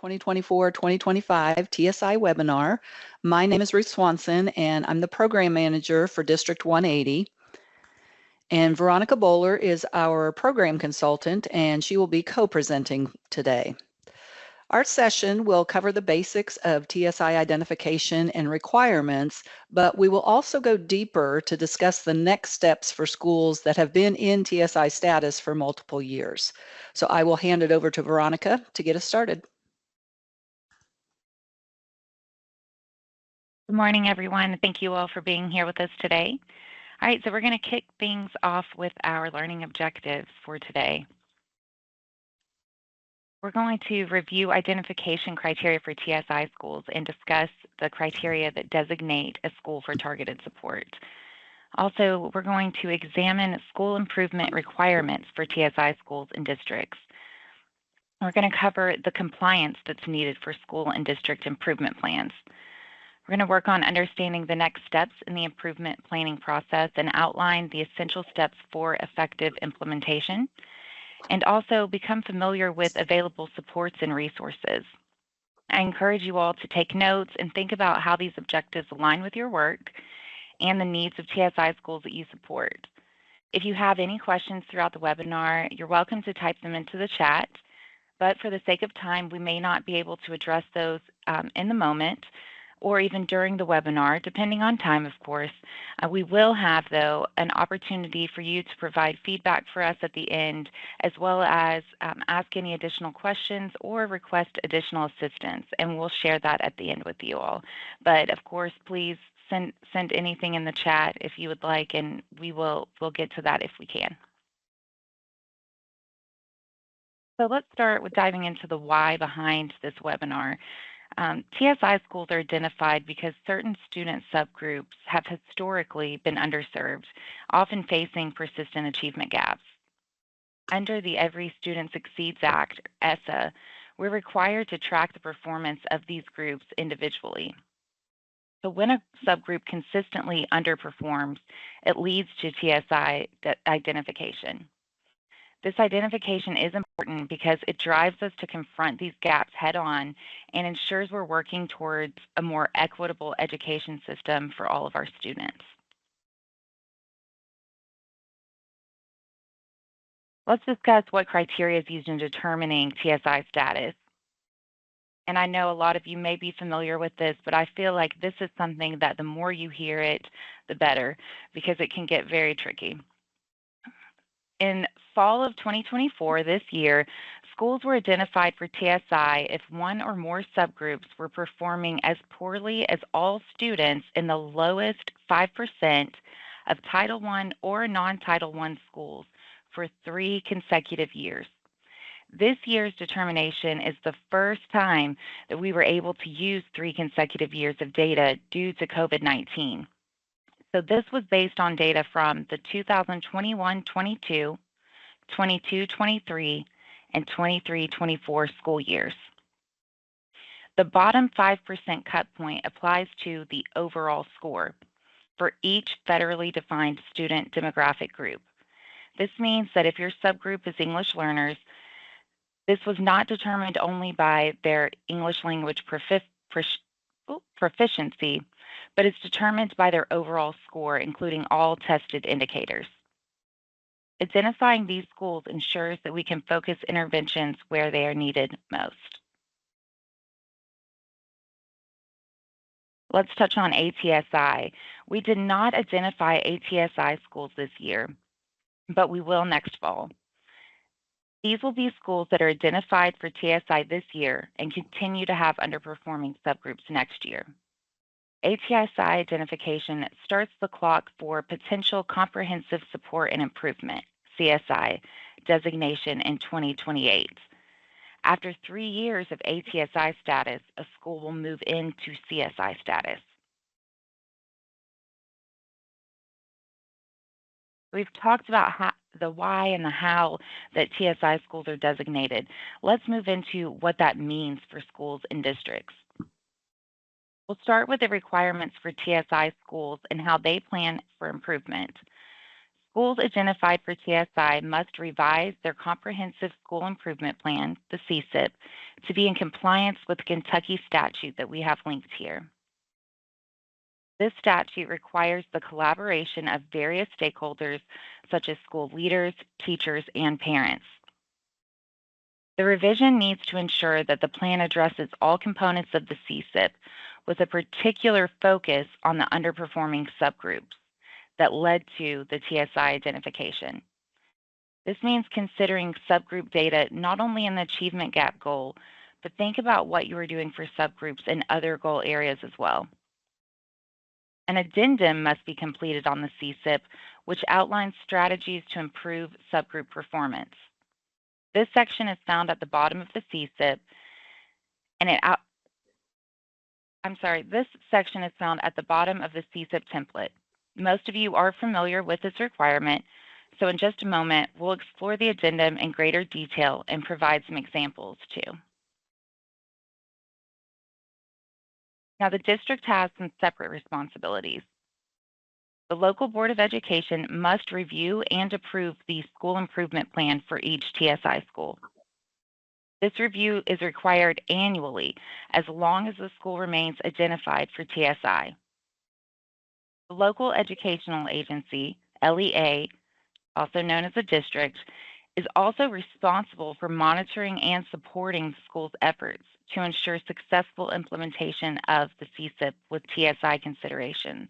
2024-2025 TSI webinar. My name is Ruth Swanson, and I'm the Program Manager for District 180. And Veronica Bowler is our Program Consultant, and she will be co-presenting today. Our session will cover the basics of TSI identification and requirements, but we will also go deeper to discuss the next steps for schools that have been in TSI status for multiple years. So I will hand it over to Veronica to get us started. Good morning, everyone. Thank you all for being here with us today. All right, so we're going to kick things off with our learning objectives for today. We're going to review identification criteria for TSI schools and discuss the criteria that designate a school for targeted support. Also, we're going to examine school improvement requirements for TSI schools and districts. We're going to cover the compliance that's needed for school and district improvement plans. We're going to work on understanding the next steps in the improvement planning process and outline the essential steps for effective implementation, and also become familiar with available supports and resources. I encourage you all to take notes and think about how these objectives align with your work and the needs of TSI schools that you support. If you have any questions throughout the webinar, you're welcome to type them into the chat, but for the sake of time, we may not be able to address those in the moment or even during the webinar, depending on time, of course. We will have, though, an opportunity for you to provide feedback for us at the end, as well as ask any additional questions or request additional assistance, and we'll share that at the end with you all. But of course, please send anything in the chat if you would like, and we'll get to that if we can. So let's start with diving into the why behind this webinar. TSI schools are identified because certain student subgroups have historically been underserved, often facing persistent achievement gaps. Under the Every Student Succeeds Act, ESSA, we're required to track the performance of these groups individually. So when a subgroup consistently underperforms, it leads to TSI identification. This identification is important because it drives us to confront these gaps head-on and ensures we're working towards a more equitable education system for all of our students. Let's discuss what criteria is used in determining TSI status. And I know a lot of you may be familiar with this, but I feel like this is something that the more you hear it, the better, because it can get very tricky. In fall of 2024, this year, schools were identified for TSI if one or more subgroups were performing as poorly as all students in the lowest 5% of Title I or non-Title I schools for 3 consecutive years. This year's determination is the first time that we were able to use 3 consecutive years of data due to COVID-19. So this was based on data from the 2021-22, 22-23, and 23-24 school years. The bottom 5% cut point applies to the overall score for each federally defined student demographic group. This means that if your subgroup is English learners, this was not determined only by their English language proficiency, but it's determined by their overall score, including all tested indicators. Identifying these schools ensures that we can focus interventions where they are needed most. Let's touch on ATSI. We did not identify ATSI schools this year, but we will next fall. These will be schools that are identified for TSI this year and continue to have underperforming subgroups next year. ATSI identification starts the clock for potential comprehensive support and improvement, CSI, designation in 2028. After 3 years of ATSI status, a school will move into CSI status. We've talked about the why and the how that TSI schools are designated. Let's move into what that means for schools and districts. We'll start with the requirements for TSI schools and how they plan for improvement. Schools identified for TSI must revise their Comprehensive School Improvement Plan, the CSIP, to be in compliance with the Kentucky statute that we have linked here. This statute requires the collaboration of various stakeholders, such as school leaders, teachers, and parents. The revision needs to ensure that the plan addresses all components of the CSIP with a particular focus on the underperforming subgroups that led to the TSI identification. This means considering subgroup data not only in the achievement gap goal, but think about what you are doing for subgroups in other goal areas as well. An addendum must be completed on the CSIP, which outlines strategies to improve subgroup performance. This section is found at the bottom of the CSIP, and this section is found at the bottom of the CSIP template. Most of you are familiar with this requirement, so in just a moment, we'll explore the addendum in greater detail and provide some examples too. Now, the district has some separate responsibilities. The local Board of Education must review and approve the school improvement plan for each TSI school. This review is required annually as long as the school remains identified for TSI. The local educational agency, LEA, also known as a district, is also responsible for monitoring and supporting the school's efforts to ensure successful implementation of the CSIP with TSI considerations.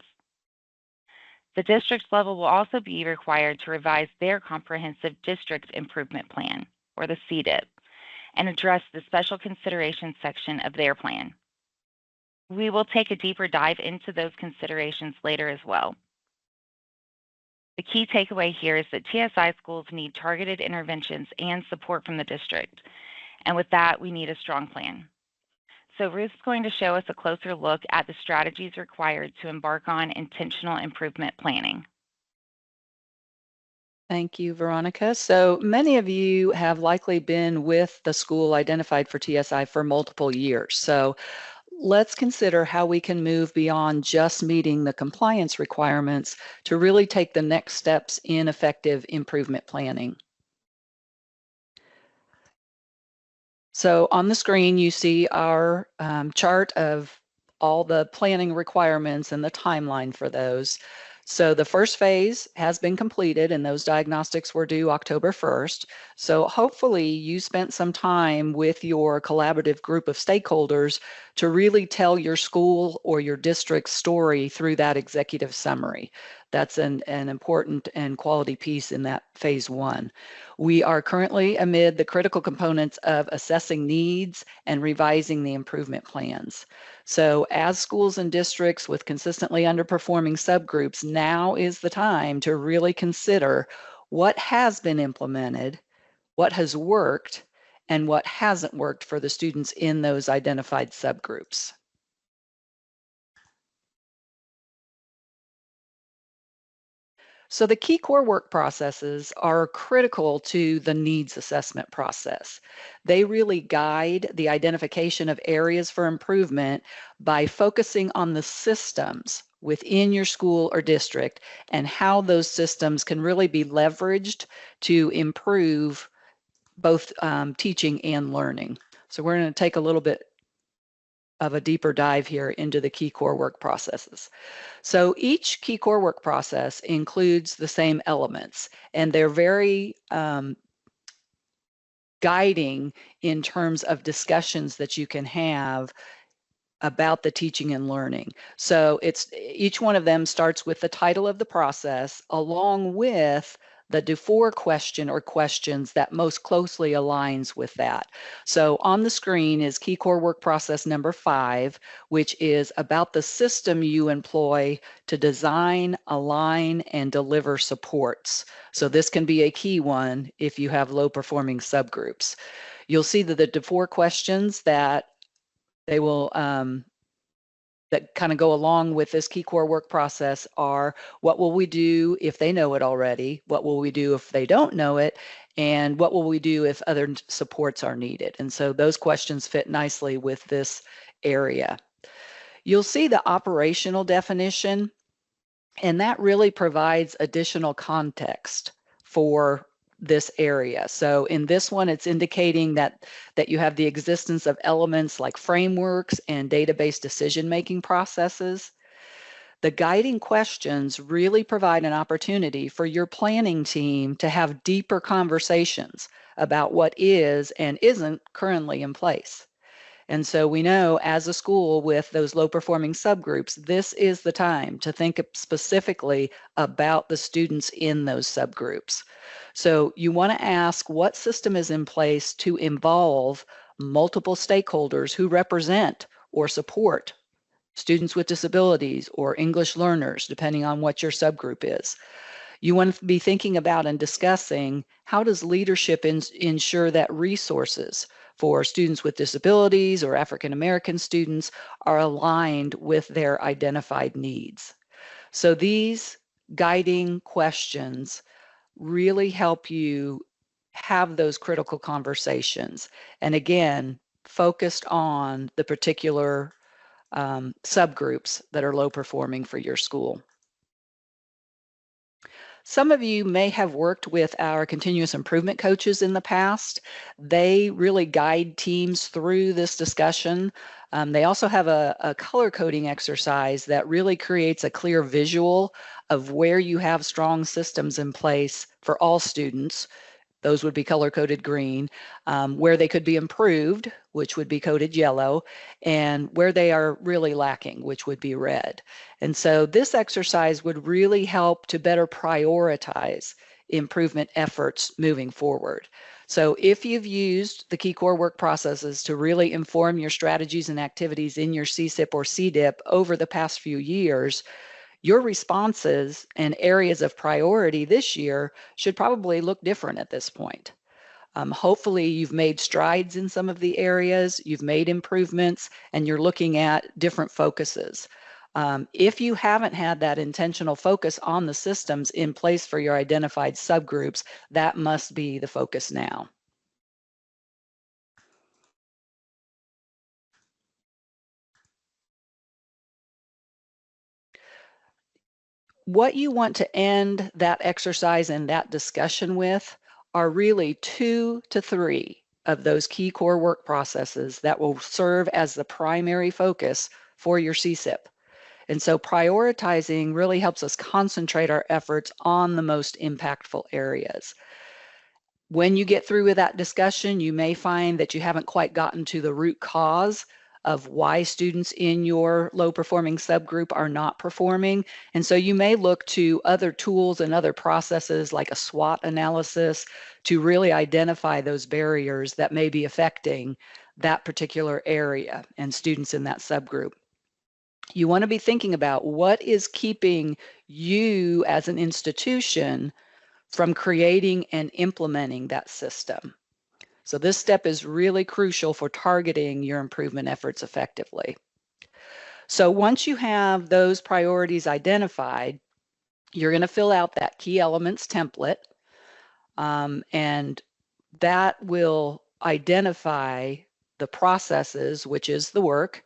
The district level will also be required to revise their Comprehensive District Improvement Plan, or the CDIP, and address the special considerations section of their plan. We will take a deeper dive into those considerations later as well. The key takeaway here is that TSI schools need targeted interventions and support from the district, and with that, we need a strong plan. So Ruth's going to show us a closer look at the strategies required to embark on intentional improvement planning. Thank you, Veronica. So many of you have likely been with the school identified for TSI for multiple years. So let's consider how we can move beyond just meeting the compliance requirements to really take the next steps in effective improvement planning. So on the screen, you see our chart of all the planning requirements and the timeline for those. So the first phase has been completed and those diagnostics were due October 1st. So hopefully you spent some time with your collaborative group of stakeholders to really tell your school or your district's story through that executive summary. That's an important and quality piece in that phase one. We are currently amid the critical components of assessing needs and revising the improvement plans. So as schools and districts with consistently underperforming subgroups, now is the time to really consider what has been implemented, what has worked, and what hasn't worked for the students in those identified subgroups. So the key core work processes are critical to the needs assessment process. They really guide the identification of areas for improvement by focusing on the systems within your school or district and how those systems can really be leveraged to improve both teaching and learning. So we're going to take a little bit of a deeper dive here into the key core work processes. So each key core work process includes the same elements, and they're very guiding in terms of discussions that you can have about the teaching and learning. So each one of them starts with the title of the process along with the DeFore question or questions that most closely aligns with that. So on the screen is key core work process number 5, which is about the system you employ to design, align, and deliver supports. So this can be a key one if you have low performing subgroups. You'll see that the DeFore questions that they will that kind of go along with this key core work process are: what will we do if they know it already? What will we do if they don't know it? And what will we do if other supports are needed? And so those questions fit nicely with this area. You'll see the operational definition And that really provides additional context for this area. So in this one, it's indicating that you have the existence of elements like frameworks and database decision-making processes. The guiding questions really provide an opportunity for your planning team to have deeper conversations about what is and isn't currently in place. And so we know as a school with those low performing subgroups, this is the time to think specifically about the students in those subgroups. So you want to ask what system is in place to involve multiple stakeholders who represent or support students with disabilities or English learners, depending on what your subgroup is. You want to be thinking about and discussing how does leadership ensure that resources for students with disabilities or African American students are aligned with their identified needs. So these guiding questions really help you have those critical conversations. And again, focused on the particular subgroups that are low performing for your school. Some of you may have worked with our continuous improvement coaches in the past. They really guide teams through this discussion. They also have a color coding exercise that really creates a clear visual of where you have strong systems in place for all students. Those would be color coded green, where they could be improved, which would be coded yellow, and where they are really lacking, which would be red. And so this exercise would really help to better prioritize improvement efforts moving forward. So if you've used the key core work processes to really inform your strategies and activities in your CSIP or CDIP over the past few years, your responses and areas of priority this year should probably look different at this point. Hopefully, you've made strides in some of the areas, you've made improvements, and you're looking at different focuses. If you haven't had that intentional focus on the systems in place for your identified subgroups, that must be the focus now. What you want to end that exercise and that discussion with are really 2 to 3 of those key core work processes that will serve as the primary focus for your CSIP. And so prioritizing really helps us concentrate our efforts on the most impactful areas. When you get through with that discussion, you may find that you haven't quite gotten to the root cause of why students in your low performing subgroup are not performing. And so you may look to other tools and other processes like a SWOT analysis to really identify those barriers that may be affecting that particular area and students in that subgroup. You want to be thinking about what is keeping you as an institution from creating and implementing that system. So this step is really crucial for targeting your improvement efforts effectively. So once you have those priorities identified, you're going to fill out that key elements template, and that will identify the processes, which is the work,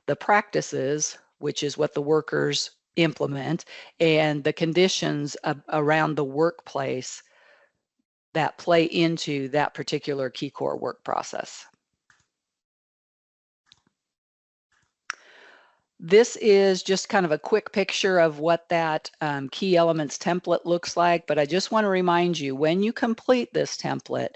the practices, which is what the workers implement, and the conditions around the workplace that play into that particular key core work process. This is just kind of a quick picture of what that key elements template looks like, but I just want to remind you, when you complete this template,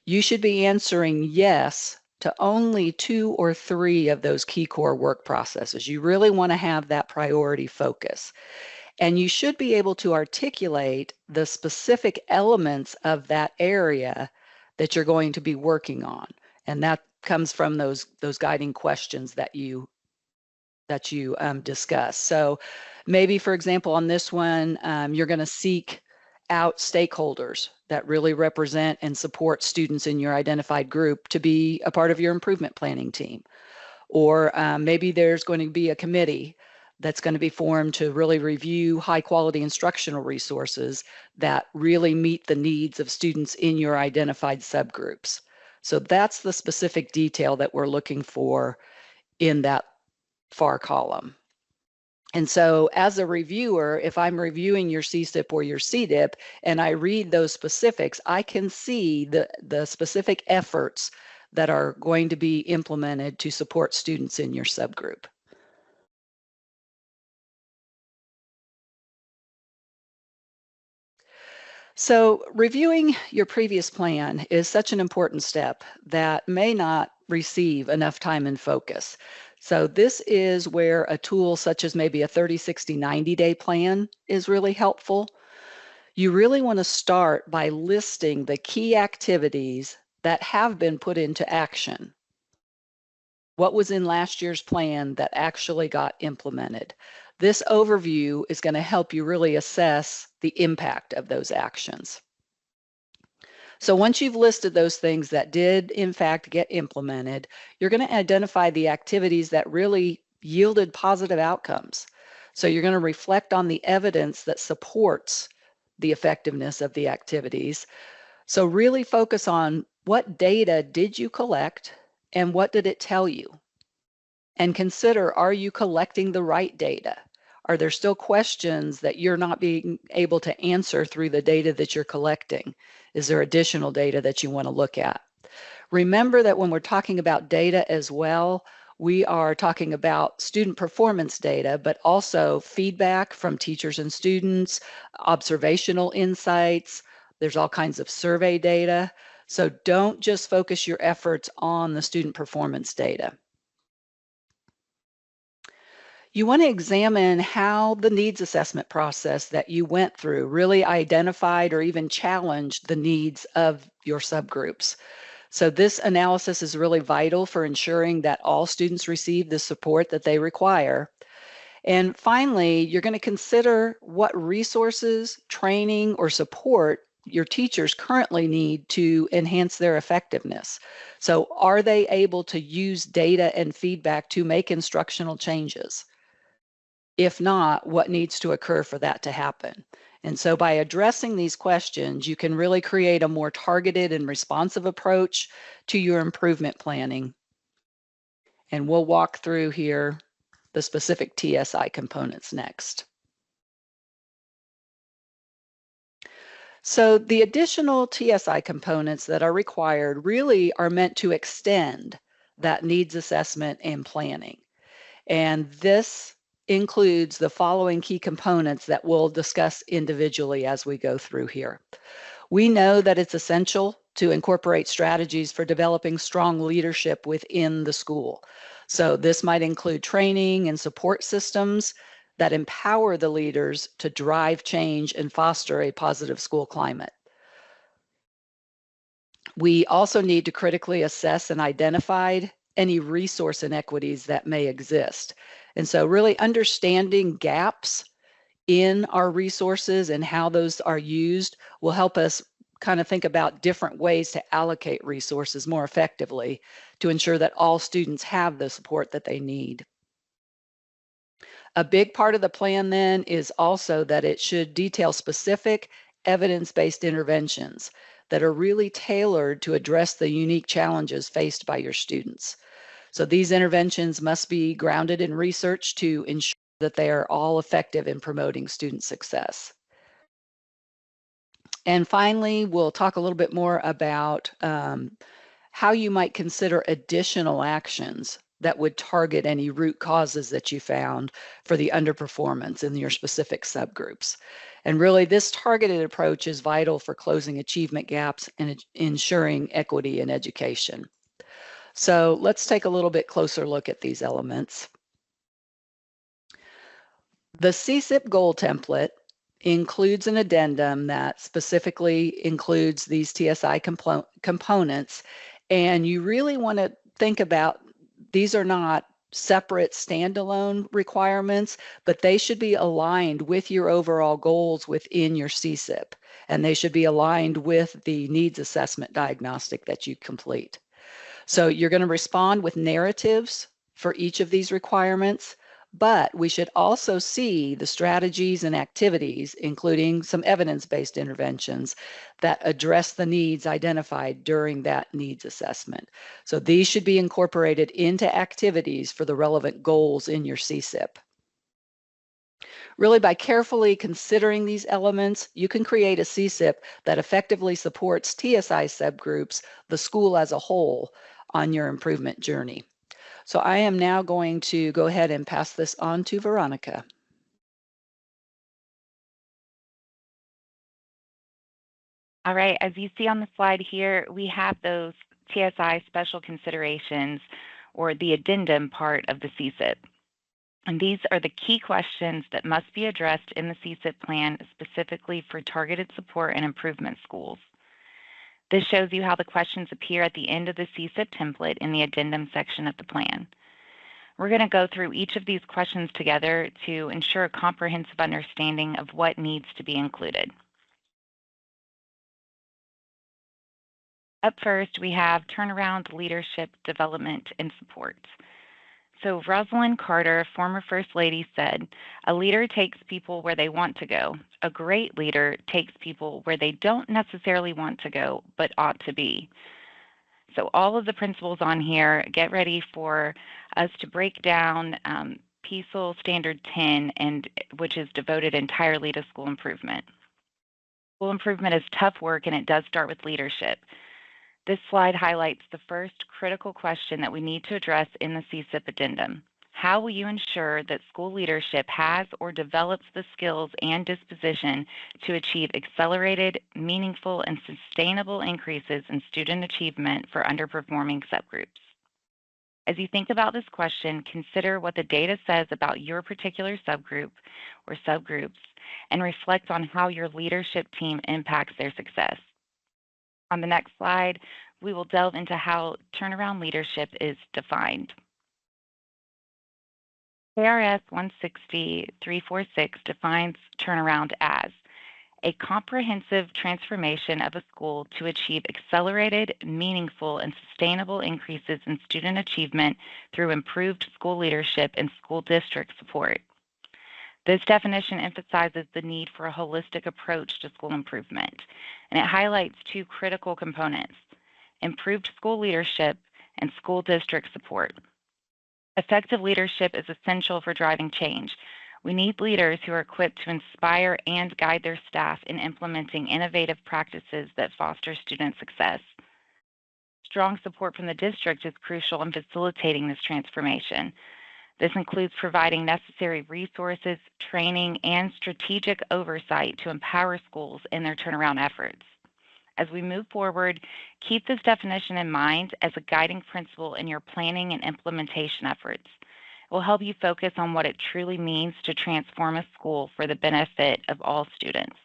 you should be answering yes to only 2 or 3 of those key core work processes. You really want to have that priority focus. And you should be able to articulate the specific elements of that area that you're going to be working on. And that comes from those guiding questions that you discuss. So maybe, for example, on this one, you're going to seek out stakeholders that really represent and support students in your identified group to be a part of your improvement planning team. Or maybe there's going to be a committee that's going to be formed to really review high quality instructional resources that really meet the needs of students in your identified subgroups. So that's the specific detail that we're looking for in that far column. And so as a reviewer, if I'm reviewing your CSIP or your CDIP and I read those specifics, I can see the specific efforts that are going to be implemented to support students in your subgroup. So reviewing your previous plan is such an important step that may not receive enough time and focus. So this is where a tool such as maybe a 30, 60, 90-day plan is really helpful. You really want to start by listing the key activities that have been put into action. What was in last year's plan that actually got implemented? This overview is going to help you really assess the impact of those actions. So once you've listed those things that did in fact get implemented, you're going to identify the activities that really yielded positive outcomes. So you're going to reflect on the evidence that supports the effectiveness of the activities. So really focus on what data did you collect and what did it tell you? And consider, are you collecting the right data? Are there still questions that you're not being able to answer through the data that you're collecting? Is there additional data that you want to look at? Remember that when we're talking about data as well, we are talking about student performance data, but also feedback from teachers and students, observational insights. There's all kinds of survey data. So don't just focus your efforts on the student performance data. You want to examine how the needs assessment process that you went through really identified or even challenged the needs of your subgroups. So this analysis is really vital for ensuring that all students receive the support that they require. And finally, you're going to consider what resources, training, or support your teachers currently need to enhance their effectiveness. So are they able to use data and feedback to make instructional changes? If not, what needs to occur for that to happen? And so by addressing these questions, you can really create a more targeted and responsive approach to your improvement planning. And we'll walk through here the specific TSI components next. So the additional TSI components that are required really are meant to extend that needs assessment and planning. And this includes the following key components that we'll discuss individually as we go through here. We know that it's essential to incorporate strategies for developing strong leadership within the school. So this might include training and support systems that empower the leaders to drive change and foster a positive school climate. We also need to critically assess and identify any resource inequities that may exist. And so really understanding gaps in our resources and how those are used will help us kind of think about different ways to allocate resources more effectively to ensure that all students have the support that they need. A big part of the plan then is also that it should detail specific evidence-based interventions that are really tailored to address the unique challenges faced by your students. So these interventions must be grounded in research to ensure that they are all effective in promoting student success. And finally, we'll talk a little bit more about how you might consider additional actions that would target any root causes that you found for the underperformance in your specific subgroups. And really, this targeted approach is vital for closing achievement gaps and ensuring equity in education. So let's take a little bit closer look at these elements. The CSIP goal template includes an addendum that specifically includes these TSI components, and you really want to think about these are not separate standalone requirements, but they should be aligned with your overall goals within your CSIP, and they should be aligned with the needs assessment diagnostic that you complete. So you're going to respond with narratives for each of these requirements, but we should also see the strategies and activities, including some evidence-based interventions that address the needs identified during that needs assessment. So these should be incorporated into activities for the relevant goals in your CSIP. Really, by carefully considering these elements, you can create a CSIP that effectively supports TSI subgroups, the school as a whole, on your improvement journey. So I am now going to go ahead and pass this on to Veronica. All right, as you see on the slide here, we have those TSI special considerations, or the addendum part of the CSIP. And these are the key questions that must be addressed in the CSIP plan specifically for targeted support and improvement schools. This shows you how the questions appear at the end of the CSIP template in the addendum section of the plan. We're going to go through each of these questions together to ensure a comprehensive understanding of what needs to be included. Up first, we have turnaround leadership development and support. So Rosalind Carter, former First Lady, said, "A leader takes people where they want to go. A great leader takes people where they don't necessarily want to go, but ought to be." So all of the principles on here, get ready for us to break down PEASL Standard 10, which is devoted entirely to school improvement. School improvement is tough work, and it does start with leadership. This slide highlights the first critical question that we need to address in the CSIP addendum. How will you ensure that school leadership has or develops the skills and disposition to achieve accelerated, meaningful, and sustainable increases in student achievement for underperforming subgroups? As you think about this question, consider what the data says about your particular subgroup or subgroups and reflect on how your leadership team impacts their success. On the next slide, we will delve into how turnaround leadership is defined. KRS 160.346 defines turnaround as a comprehensive transformation of a school to achieve accelerated, meaningful, and sustainable increases in student achievement through improved school leadership and school district support. This definition emphasizes the need for a holistic approach to school improvement, and it highlights two critical components: improved school leadership and school district support. Effective leadership is essential for driving change. We need leaders who are equipped to inspire and guide their staff in implementing innovative practices that foster student success. Strong support from the district is crucial in facilitating this transformation. This includes providing necessary resources, training, and strategic oversight to empower schools in their turnaround efforts. As we move forward, keep this definition in mind as a guiding principle in your planning and implementation efforts. It will help you focus on what it truly means to transform a school for the benefit of all students.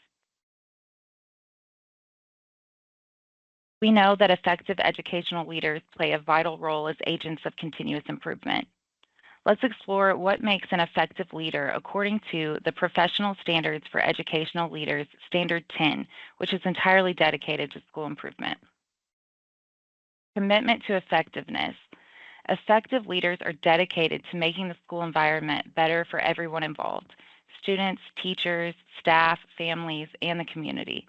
We know that effective educational leaders play a vital role as agents of continuous improvement. Let's explore what makes an effective leader according to the Professional Standards for Educational Leaders, Standard 10, which is entirely dedicated to school improvement. Commitment to effectiveness. Effective leaders are dedicated to making the school environment better for everyone involved: students, teachers, staff, families, and the community.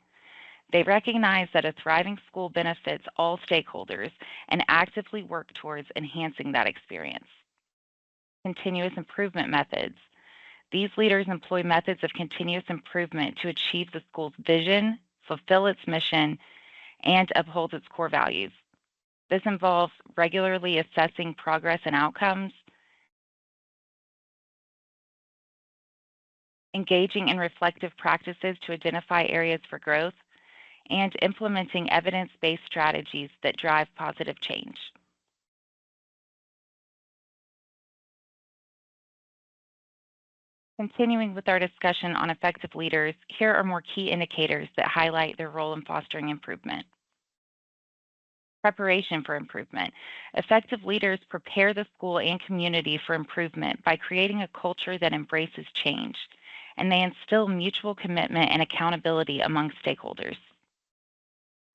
They recognize that a thriving school benefits all stakeholders and actively work towards enhancing that experience. Continuous improvement methods. These leaders employ methods of continuous improvement to achieve the school's vision, fulfill its mission, and uphold its core values. This involves regularly assessing progress and outcomes, engaging in reflective practices to identify areas for growth, and implementing evidence-based strategies that drive positive change. Continuing with our discussion on effective leaders, here are more key indicators that highlight their role in fostering improvement. Preparation for improvement. Effective leaders prepare the school and community for improvement by creating a culture that embraces change, and they instill mutual commitment and accountability among stakeholders.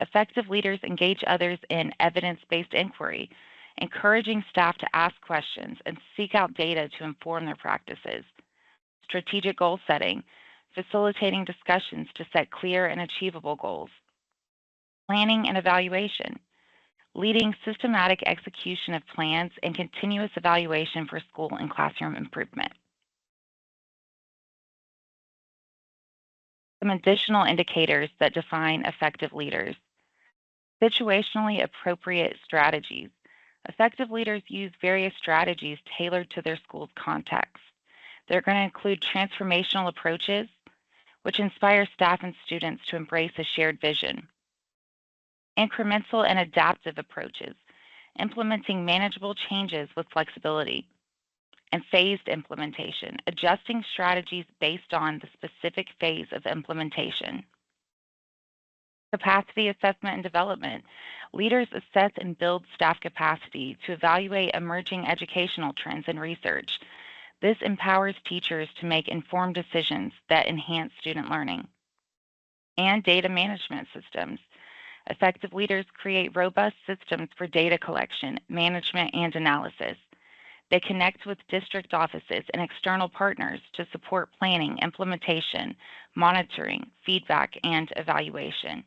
Effective leaders engage others in evidence-based inquiry, encouraging staff to ask questions and seek out data to inform their practices. Strategic goal setting, facilitating discussions to set clear and achievable goals. Planning and evaluation, leading systematic execution of plans and continuous evaluation for school and classroom improvement. Some additional indicators that define effective leaders. Situationally appropriate strategies. Effective leaders use various strategies tailored to their school's context. They're going to include transformational approaches, which inspire staff and students to embrace a shared vision. Incremental and adaptive approaches, implementing manageable changes with flexibility. And phased implementation, adjusting strategies based on the specific phase of implementation. Capacity assessment and development. Leaders assess and build staff capacity to evaluate emerging educational trends and research. This empowers teachers to make informed decisions that enhance student learning. And data management systems. Effective leaders create robust systems for data collection, management, and analysis. They connect with district offices and external partners to support planning, implementation, monitoring, feedback, and evaluation.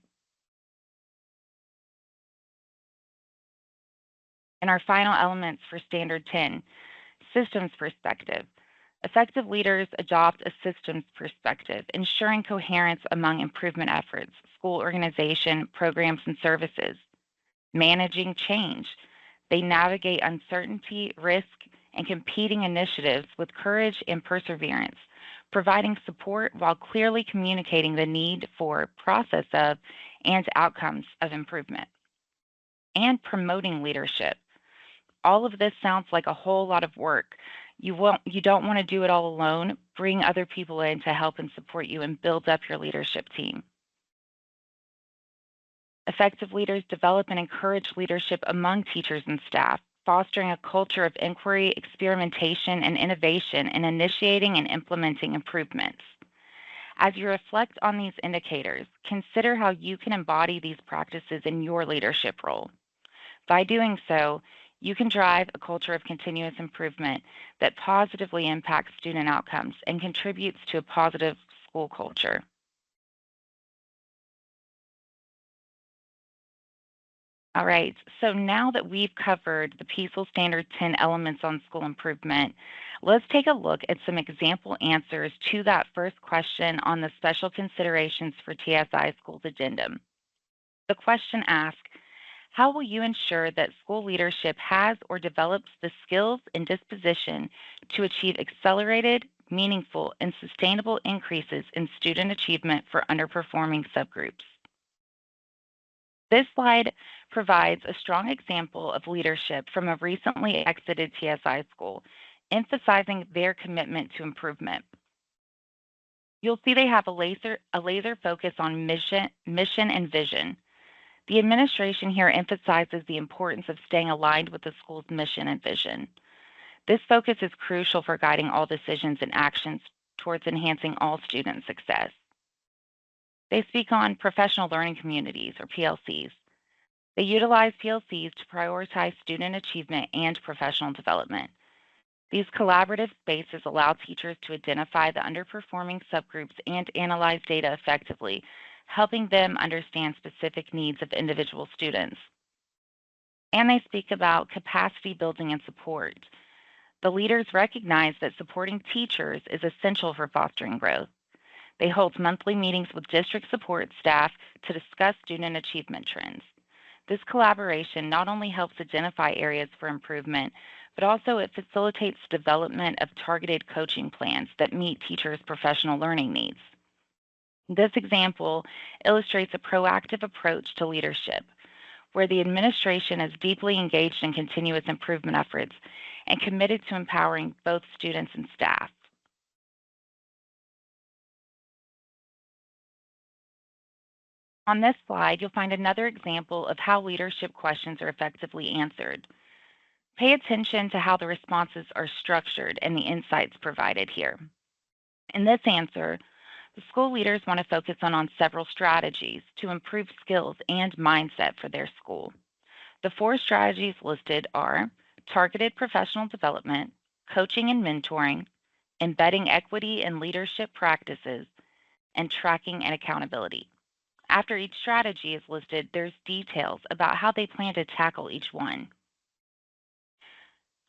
And our final elements for Standard 10, systems perspective. Effective leaders adopt a systems perspective, ensuring coherence among improvement efforts, school organization, programs, and services. Managing change. They navigate uncertainty, risk, and competing initiatives with courage and perseverance, providing support while clearly communicating the need for process of and outcomes of improvement. And promoting leadership. All of this sounds like a whole lot of work. You don't want to do it all alone. Bring other people in to help and support you and build up your leadership team. Effective leaders develop and encourage leadership among teachers and staff, fostering a culture of inquiry, experimentation, and innovation in initiating and implementing improvements. As you reflect on these indicators, consider how you can embody these practices in your leadership role. By doing so, you can drive a culture of continuous improvement that positively impacts student outcomes and contributes to a positive school culture. All right, so now that we've covered the PEASL Standard 10 elements on school improvement, let's take a look at some example answers to that first question on the special considerations for TSI Schools Addendum. The question asks, how will you ensure that school leadership has or develops the skills and disposition to achieve accelerated, meaningful, and sustainable increases in student achievement for underperforming subgroups? This slide provides a strong example of leadership from a recently exited TSI school, emphasizing their commitment to improvement. You'll see they have a laser focus on mission and vision. The administration here emphasizes the importance of staying aligned with the school's mission and vision. This focus is crucial for guiding all decisions and actions towards enhancing all student success. They speak on professional learning communities, or PLCs. They utilize PLCs to prioritize student achievement and professional development. These collaborative spaces allow teachers to identify the underperforming subgroups and analyze data effectively, helping them understand specific needs of individual students. And they speak about capacity building and support. The leaders recognize that supporting teachers is essential for fostering growth. They hold monthly meetings with district support staff to discuss student achievement trends. This collaboration not only helps identify areas for improvement, but also it facilitates development of targeted coaching plans that meet teachers' professional learning needs. This example illustrates a proactive approach to leadership, where the administration is deeply engaged in continuous improvement efforts and committed to empowering both students and staff. On this slide, you'll find another example of how leadership questions are effectively answered. Pay attention to how the responses are structured and the insights provided here. In this answer, the school leaders want to focus on several strategies to improve skills and mindset for their school. The 4 strategies listed are targeted professional development, coaching and mentoring, embedding equity and leadership practices, and tracking and accountability. After each strategy is listed, there's details about how they plan to tackle each one.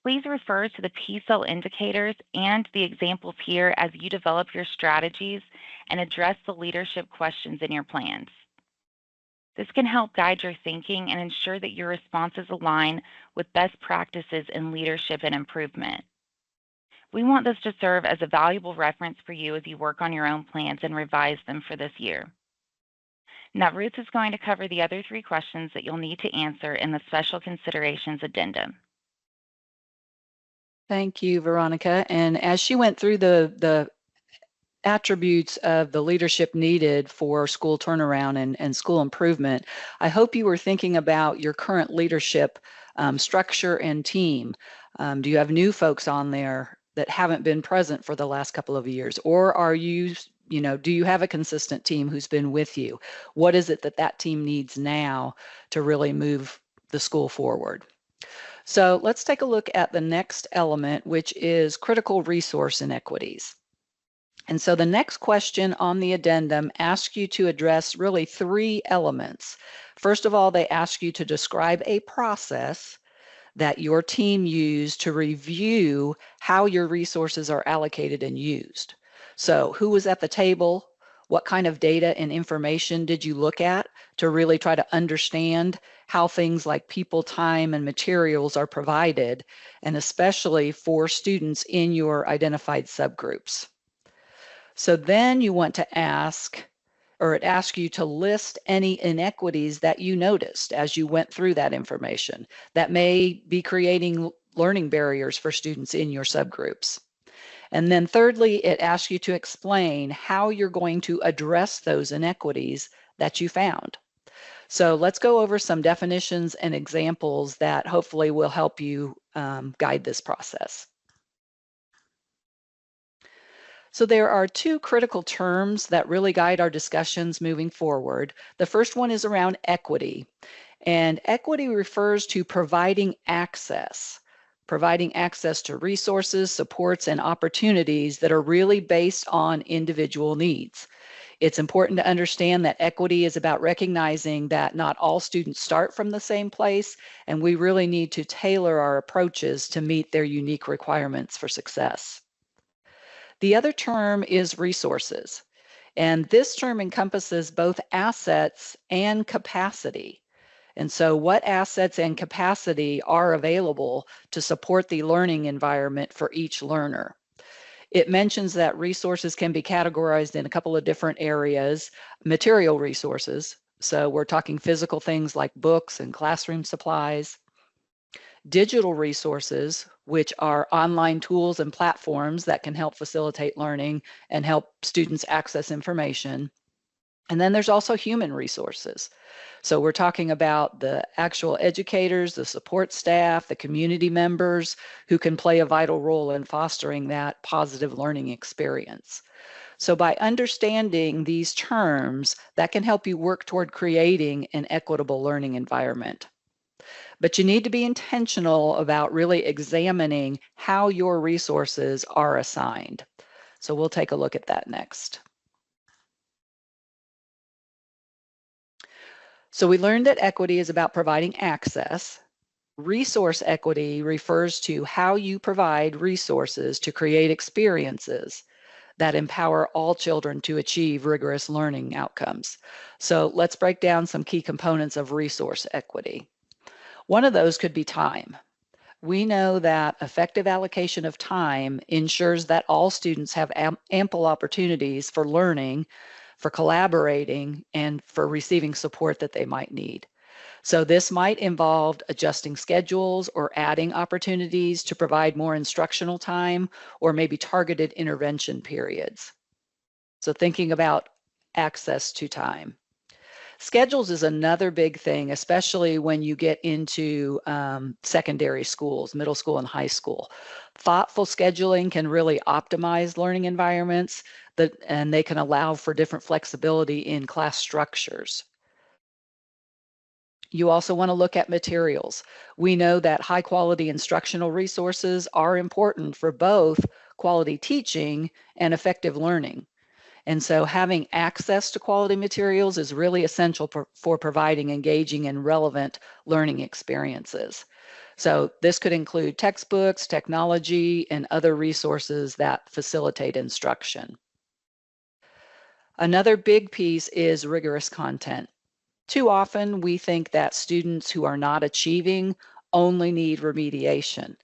Please refer to the P-cell indicators and the examples here as you develop your strategies and address the leadership questions in your plans. This can help guide your thinking and ensure that your responses align with best practices in leadership and improvement. We want this to serve as a valuable reference for you as you work on your own plans and revise them for this year. Now, Ruth is going to cover the other 3 questions that you'll need to answer in the Special Considerations Addendum. Thank you, Veronica. And as she went through the attributes of the leadership needed for school turnaround and school improvement, I hope you were thinking about your current leadership structure and team. Do you have new folks on there that haven't been present for the last couple of years? Or are you, do you have a consistent team who's been with you? What is it that that team needs now to really move the school forward? So let's take a look at the next element, which is critical resource inequities. And so the next question on the addendum asks you to address really 3 elements. First of all, they ask you to describe a process that your team used to review how your resources are allocated and used. So who was at the table? What kind of data and information did you look at to really try to understand how things like people, time, and materials are provided, and especially for students in your identified subgroups? So then you want to ask, or it asks you to list any inequities that you noticed as you went through that information that may be creating learning barriers for students in your subgroups. And then thirdly, it asks you to explain how you're going to address those inequities that you found. So let's go over some definitions and examples that hopefully will help you guide this process. So there are 2 critical terms that really guide our discussions moving forward. The first one is around equity, and equity refers to providing access to resources, supports, and opportunities that are really based on individual needs. It's important to understand that equity is about recognizing that not all students start from the same place, and we really need to tailor our approaches to meet their unique requirements for success. The other term is resources, and this term encompasses both assets and capacity. And so what assets and capacity are available to support the learning environment for each learner? It mentions that resources can be categorized in a couple of different areas. Material resources, so we're talking physical things like books and classroom supplies. Digital resources, which are online tools and platforms that can help facilitate learning and help students access information. And then there's also human resources. So we're talking about the actual educators, the support staff, the community members who can play a vital role in fostering that positive learning experience. So by understanding these terms, that can help you work toward creating an equitable learning environment. But you need to be intentional about really examining how your resources are assigned. So we'll take a look at that next. So we learned that equity is about providing access. Resource equity refers to how you provide resources to create experiences that empower all children to achieve rigorous learning outcomes. So let's break down some key components of resource equity. One of those could be time. We know that effective allocation of time ensures that all students have ample opportunities for learning, for collaborating, and for receiving support that they might need. So this might involve adjusting schedules or adding opportunities to provide more instructional time or maybe targeted intervention periods. So thinking about access to time. Schedules is another big thing, especially when you get into secondary schools, middle school and high school. Thoughtful scheduling can really optimize learning environments and they can allow for different flexibility in class structures. You also want to look at materials. We know that high quality instructional resources are important for both quality teaching and effective learning. And so having access to quality materials is really essential for providing engaging and relevant learning experiences. So this could include textbooks, technology, and other resources that facilitate instruction. Another big piece is rigorous content. Too often, we think that students who are not achieving only need remediation,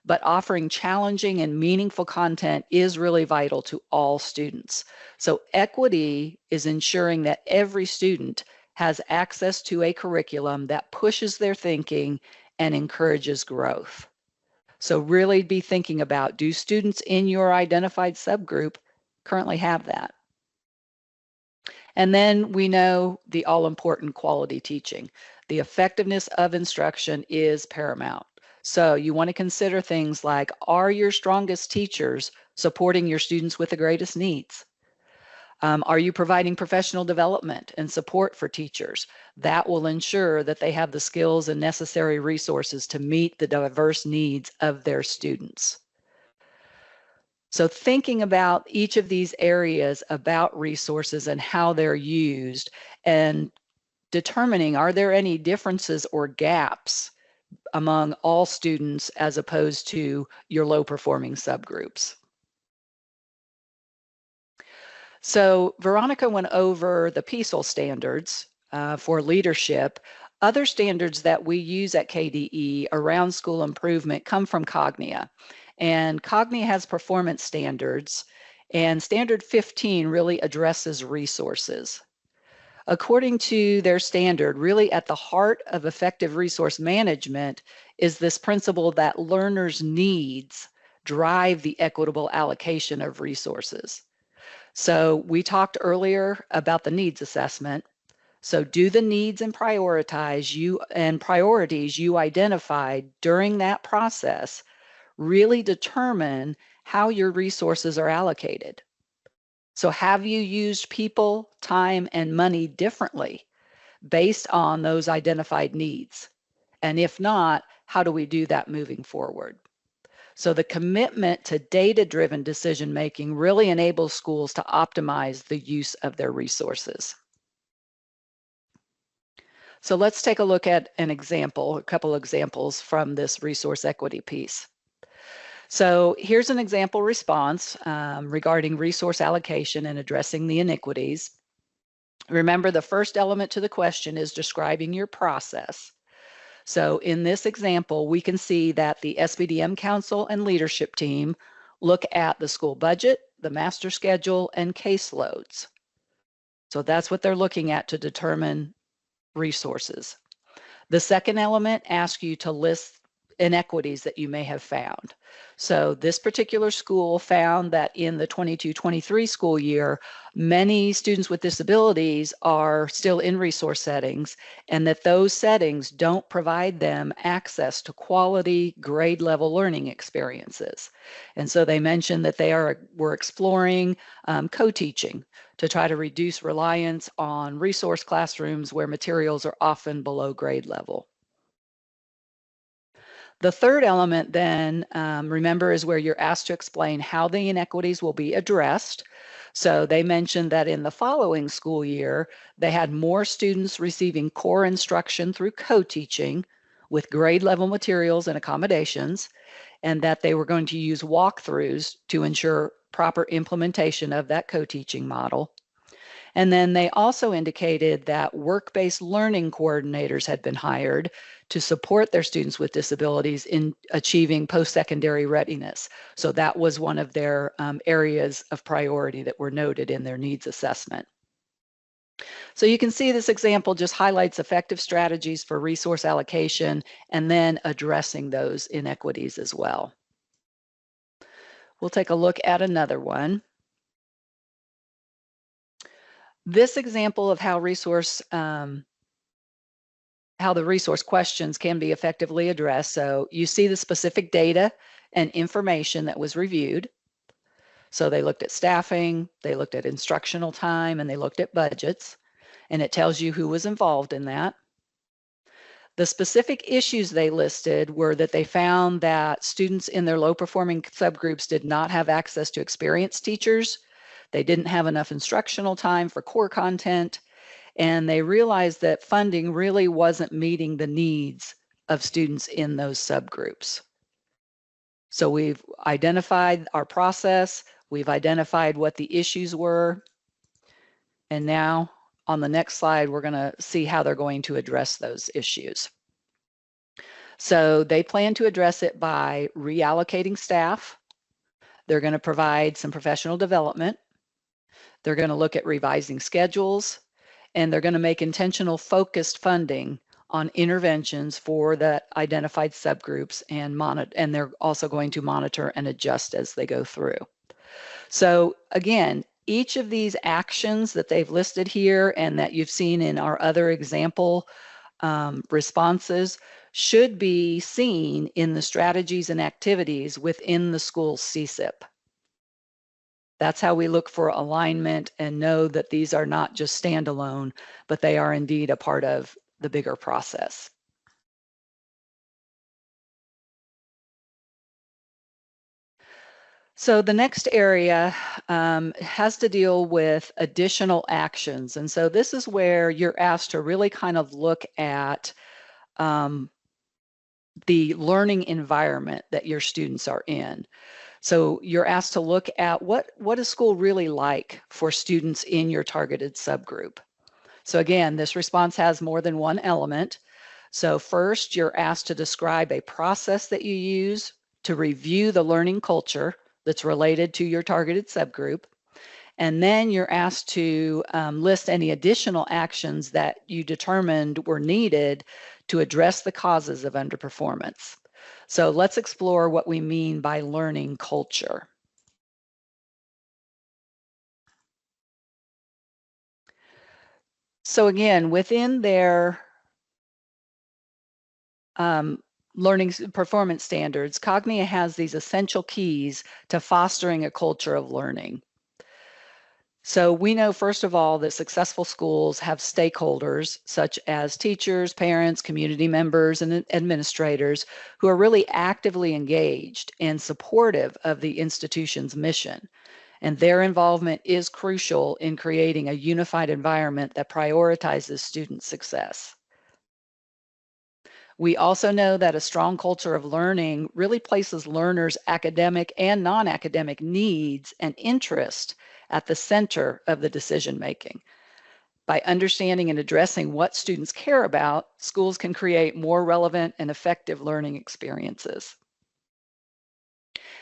but offering challenging and meaningful content is really vital to all students. So equity is ensuring that every student has access to a curriculum that pushes their thinking and encourages growth. So really be thinking about, do students in your identified subgroup currently have that? And then we know the all important quality teaching. The effectiveness of instruction is paramount. So you want to consider things like, are your strongest teachers supporting your students with the greatest needs? Are you providing professional development and support for teachers? That will ensure that they have the skills and necessary resources to meet the diverse needs of their students. So thinking about each of these areas about resources and how they're used and determining, are there any differences or gaps among all students as opposed to your low performing subgroups? So Veronica went over the PEASL standards for leadership. Other standards that we use at KDE around school improvement come from Cognia. And Cognia has performance standards, and standard 15 really addresses resources. According to their standard, really at the heart of effective resource management is this principle that learners' needs drive the equitable allocation of resources. So we talked earlier about the needs assessment. So do the needs and priorities you identified during that process really determine how your resources are allocated. So have you used people, time, and money differently based on those identified needs? And if not, how do we do that moving forward? So the commitment to data-driven decision making really enables schools to optimize the use of their resources. So let's take a look at an example, a couple examples from this resource equity piece. So here's an example response regarding resource allocation and addressing the inequities. Remember, the first element to the question is describing your process. So in this example, we can see that the SBDM Council and leadership team look at the school budget, the master schedule, and caseloads. So that's what they're looking at to determine resources. The second element asks you to list inequities that you may have found. So this particular school found that in the 22-23 school year, many students with disabilities are still in resource settings, and that those settings don't provide them access to quality grade level learning experiences. And so they mentioned that were exploring co-teaching to try to reduce reliance on resource classrooms where materials are often below grade level. The third element then, remember, is where you're asked to explain how the inequities will be addressed. So they mentioned that in the following school year, they had more students receiving core instruction through co-teaching with grade level materials and accommodations, and that they were going to use walkthroughs to ensure proper implementation of that co-teaching model. And then they also indicated that work-based learning coordinators had been hired to support their students with disabilities in achieving post-secondary readiness. So that was one of their areas of priority that were noted in their needs assessment. So you can see this example just highlights effective strategies for resource allocation and then addressing those inequities as well. We'll take a look at another one. This example of how the resource questions can be effectively addressed. So you see the specific data and information that was reviewed. So they looked at staffing, they looked at instructional time, and they looked at budgets, and it tells you who was involved in that. The specific issues they listed were that they found that students in their low performing subgroups did not have access to experienced teachers. They didn't have enough instructional time for core content, and they realized that funding really wasn't meeting the needs of students in those subgroups. So we've identified our process, we've identified what the issues were, and now on the next slide, we're going to see how they're going to address those issues. So they plan to address it by reallocating staff. They're going to provide some professional development. They're going to look at revising schedules, and they're going to make intentional focused funding on interventions for the identified subgroups and they're also going to monitor and adjust as they go through. So again, each of these actions that they've listed here and that you've seen in our other example responses should be seen in the strategies and activities within the school's CSIP. That's how we look for alignment and know that these are not just standalone, but they are indeed a part of the bigger process. So the next area has to deal with additional actions. And so this is where you're asked to really kind of look at the learning environment that your students are in. So you're asked to look at what is school really like for students in your targeted subgroup. So again, this response has more than one element. So first, you're asked to describe a process that you use to review the learning culture that's related to your targeted subgroup. And then you're asked to list any additional actions that you determined were needed to address the causes of underperformance. So let's explore what we mean by learning culture. So again, within their learning performance standards, Cognia has these essential keys to fostering a culture of learning. So we know, first of all, that successful schools have stakeholders such as teachers, parents, community members, and administrators who are really actively engaged and supportive of the institution's mission. And their involvement is crucial in creating a unified environment that prioritizes student success. We also know that a strong culture of learning really places learners' academic and non-academic needs and interest at the center of the decision making. By understanding and addressing what students care about, schools can create more relevant and effective learning experiences.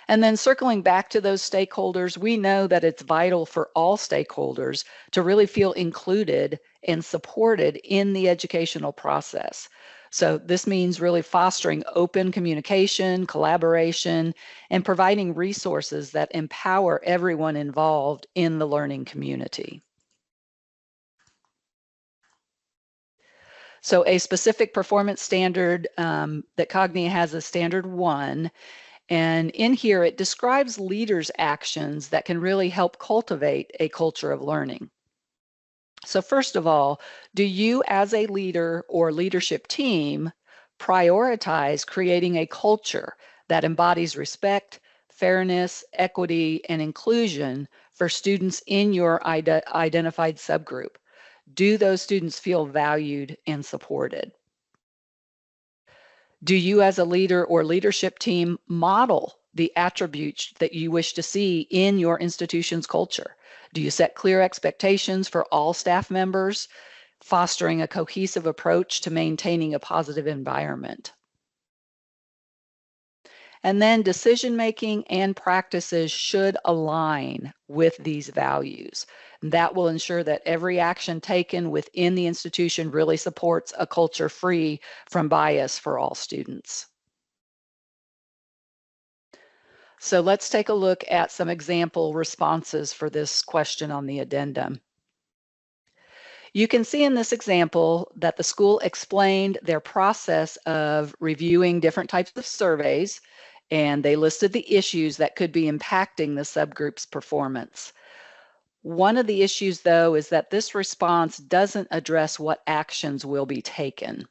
And then circling back to those stakeholders, we know that it's vital for all stakeholders to really feel included and supported in the educational process. So this means really fostering open communication, collaboration, and providing resources that empower everyone involved in the learning community. So a specific performance standard that Cognia has is standard 1. And in here, it describes leaders' actions that can really help cultivate a culture of learning. So first of all, do you as a leader or leadership team prioritize creating a culture that embodies respect, fairness, equity, and inclusion for students in your identified subgroup? Do those students feel valued and supported? Do you as a leader or leadership team model the attributes that you wish to see in your institution's culture? Do you set clear expectations for all staff members, fostering a cohesive approach to maintaining a positive environment? And then decision making and practices should align with these values. That will ensure that every action taken within the institution really supports a culture free from bias for all students. So let's take a look at some example responses for this question on the addendum. You can see in this example that the school explained their process of reviewing different types of surveys, and they listed the issues that could be impacting the subgroup's performance. One of the issues, though, is that this response doesn't address what actions will be taken.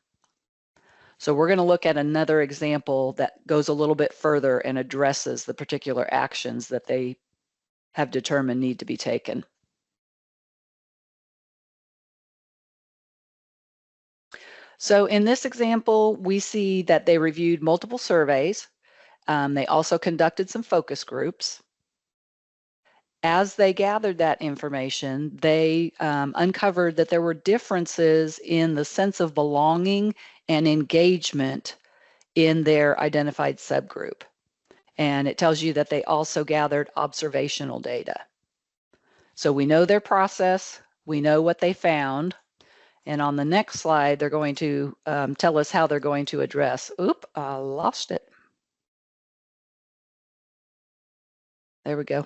So we're going to look at another example that goes a little bit further and addresses the particular actions that they have determined need to be taken. So in this example, we see that they reviewed multiple surveys. They also conducted some focus groups. As they gathered that information, they uncovered that there were differences in the sense of belonging and engagement in their identified subgroup. And it tells you that they also gathered observational data. So we know their process, we know what they found, and on the next slide, they're going to tell us how they're going to address. Oop, I lost it. There we go.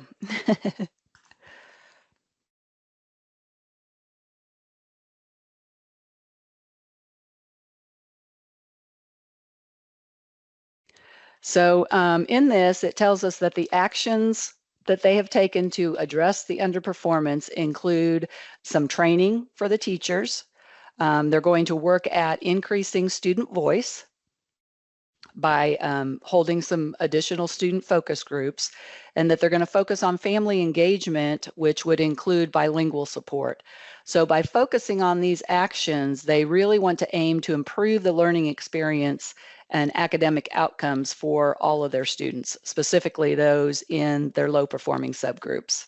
So in this, it tells us that the actions that they have taken to address the underperformance include some training for the teachers. They're going to work at increasing student voice by holding some additional student focus groups, and that they're going to focus on family engagement, which would include bilingual support. So by focusing on these actions, they really want to aim to improve the learning experience and academic outcomes for all of their students, specifically those in their low performing subgroups.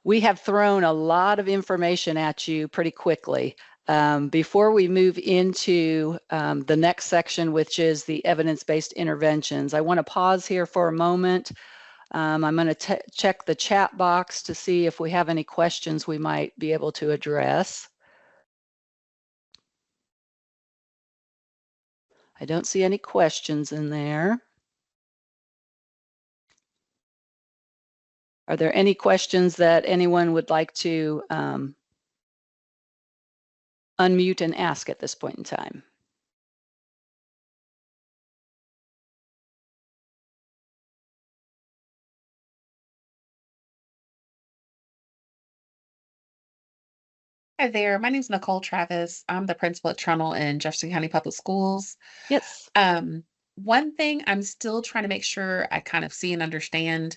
We have thrown a lot of information at you pretty quickly. Before we move into the next section, which is the evidence-based interventions, I want to pause here for a moment. I'm going to check the chat box to see if we have any questions we might be able to address. I don't see any questions in there. Are there any questions that anyone would like to unmute and ask at this point in time? Hi there. My name is Nicole Travis. I'm the principal at Trumbull in Jefferson County Public Schools. Yes. One thing I'm still trying to make sure I kind of see and understand.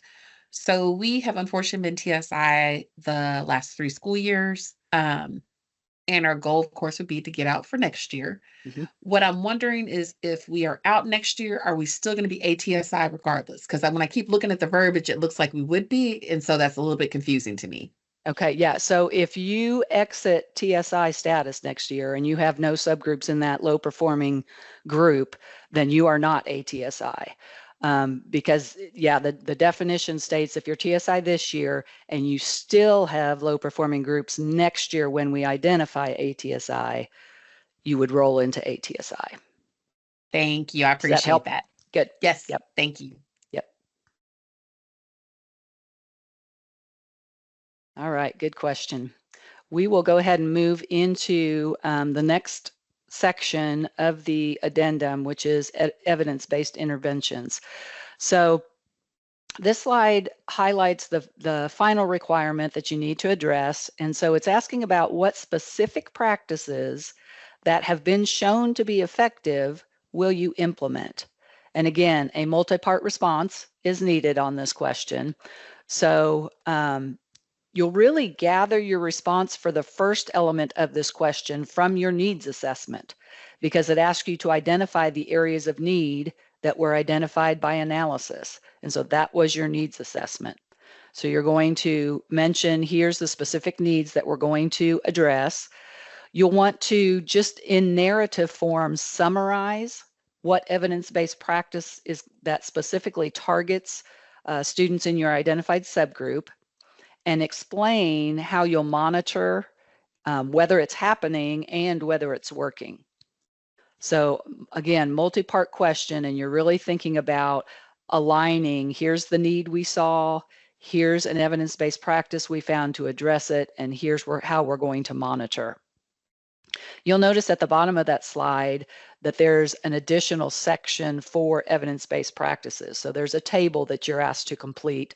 So we have unfortunately been TSI the last 3 school years. And our goal, of course, would be to get out for next year. Mm-hmm. What I'm wondering is if we are out next year, are we still going to be ATSI regardless? Because when I keep looking at the verbiage, it looks like we would be. And so that's a little bit confusing to me. Okay, yeah. So if you exit TSI status next year and you have no subgroups in that low performing group, then you are not a TSI. Because yeah, the definition states if you're TSI this year and you still have low performing groups next year when we identify ATSI, you would roll into ATSI. Thank you. I Does that help? appreciate that. Good. Yes. Yep. Thank you. Yep. All right, good question. We will go ahead and move into the next section of the addendum, which is evidence-based interventions. So this slide highlights the final requirement that you need to address. And so it's asking about what specific practices that have been shown to be effective will you implement? And again, a multi-part response is needed on this question. So you'll really gather your response for the first element of this question from your needs assessment, because it asks you to identify the areas of need that were identified by analysis. And so that was your needs assessment. So you're going to mention, here's the specific needs that we're going to address. You'll want to just in narrative form summarize what evidence-based practice is that specifically targets students in your identified subgroup, and explain how you'll monitor whether it's happening and whether it's working. So again, multi-part question, and you're really thinking about aligning, here's the need we saw, here's an evidence-based practice we found to address it, and here's how we're going to monitor. You'll notice at the bottom of that slide that there's an additional section for evidence-based practices. So there's a table that you're asked to complete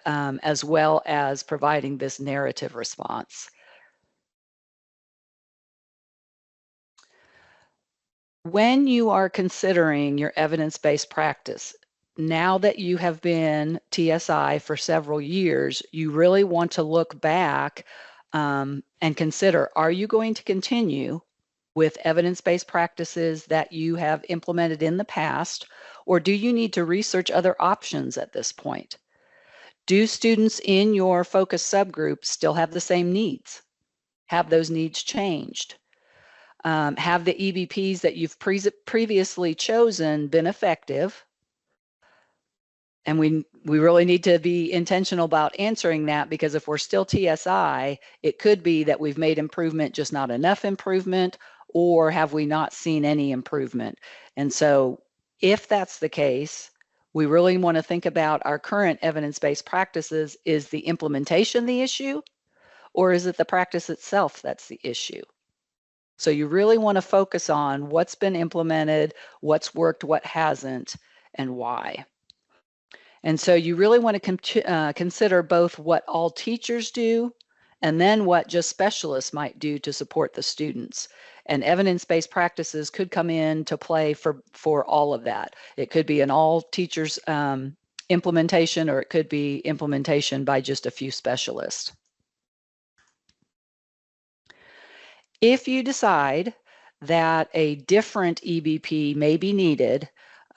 as well as providing this narrative response. When you are considering your evidence-based practice, now that you have been TSI for several years, you really want to look back and consider, are you going to continue with evidence-based practices that you have implemented in the past, or do you need to research other options at this point? Do students in your focus subgroup still have the same needs? Have those needs changed? Have the EBPs that you've previously chosen been effective? And we really need to be intentional about answering that, because if we're still TSI, it could be that we've made improvement, just not enough improvement, or have we not seen any improvement? And so if that's the case, we really want to think about our current evidence-based practices. Is the implementation the issue, or is it the practice itself that's the issue? So you really want to focus on what's been implemented, what's worked, what hasn't, and why. And so you really want to consider both what all teachers do and then what just specialists might do to support the students. And evidence-based practices could come into play for all of that. It could be an all teachers implementation, or it could be implementation by just a few specialists. If you decide that a different EBP may be needed,